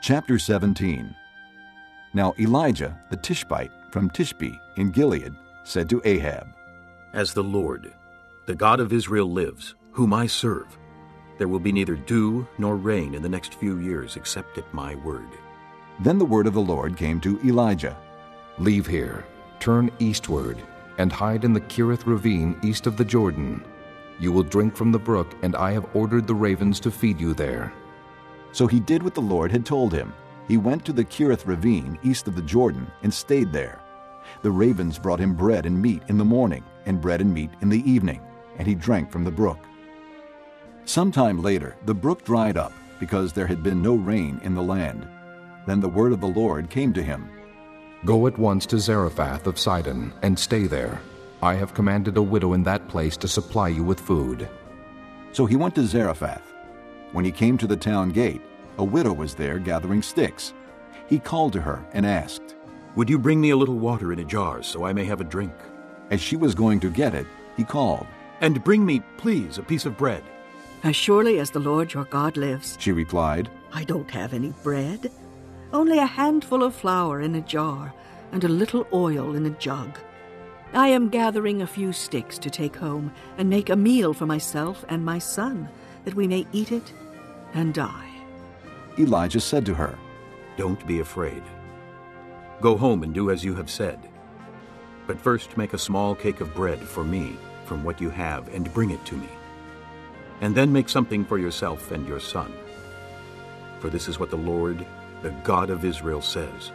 Chapter 17. Now Elijah the Tishbite from Tishbe in Gilead said to Ahab, As the Lord, the God of Israel lives, whom I serve, there will be neither dew nor rain in the next few years except at my word. Then the word of the Lord came to Elijah. Leave here, turn eastward, and hide in the Kerith ravine east of the Jordan. You will drink from the brook, and I have ordered the ravens to feed you there. So he did what the Lord had told him. He went to the Kerith ravine east of the Jordan and stayed there. The ravens brought him bread and meat in the morning, and bread and meat in the evening, and he drank from the brook. Some time later the brook dried up, because there had been no rain in the land. Then the word of the Lord came to him. Go at once to Zarephath of Sidon, and stay there. I have commanded a widow in that place to supply you with food. So he went to Zarephath. When he came to the town gate, a widow was there gathering sticks. He called to her and asked, Would you bring me a little water in a jar so I may have a drink? As she was going to get it, he called, And bring me, please, a piece of bread. As surely as the Lord your God lives, she replied. I don't have any bread, only a handful of flour in a jar and a little oil in a jug. I am gathering a few sticks to take home and make a meal for myself and my son, that we may eat it and die. Elijah said to her, Don't be afraid. Go home and do as you have said. But first make a small cake of bread for me from what you have and bring it to me. And then make something for yourself and your son. For this is what the Lord, the God of Israel, says.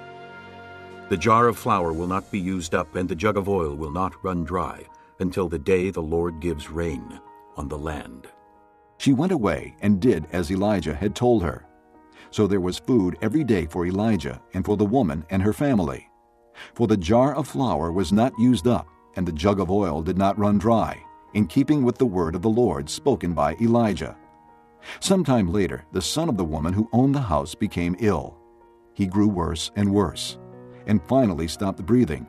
The jar of flour will not be used up, and the jug of oil will not run dry, until the day the Lord gives rain on the land. She went away and did as Elijah had told her. So there was food every day for Elijah and for the woman and her family. For the jar of flour was not used up, and the jug of oil did not run dry, in keeping with the word of the Lord spoken by Elijah. Sometime later, the son of the woman who owned the house became ill. He grew worse and worse, and finally stopped breathing.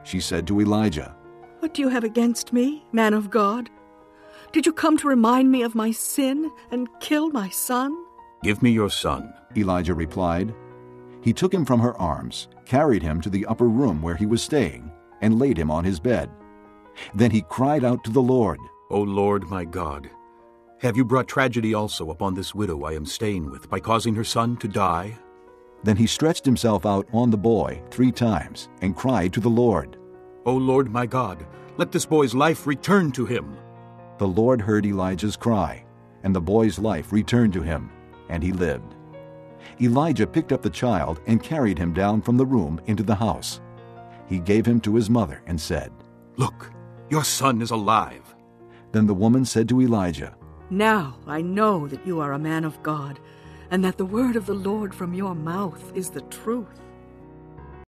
She said to Elijah, What do you have against me, man of God? Did you come to remind me of my sin and kill my son? Give me your son, Elijah replied. He took him from her arms, carried him to the upper room where he was staying, and laid him on his bed. Then he cried out to the Lord, O Lord my God, have you brought tragedy also upon this widow I am staying with by causing her son to die? Then he stretched himself out on the boy 3 times and cried to the Lord, O Lord my God, let this boy's life return to him. The Lord heard Elijah's cry, and the boy's life returned to him, and he lived. Elijah picked up the child and carried him down from the room into the house. He gave him to his mother and said, Look, your son is alive. Then the woman said to Elijah, Now I know that you are a man of God, and that the word of the Lord from your mouth is the truth.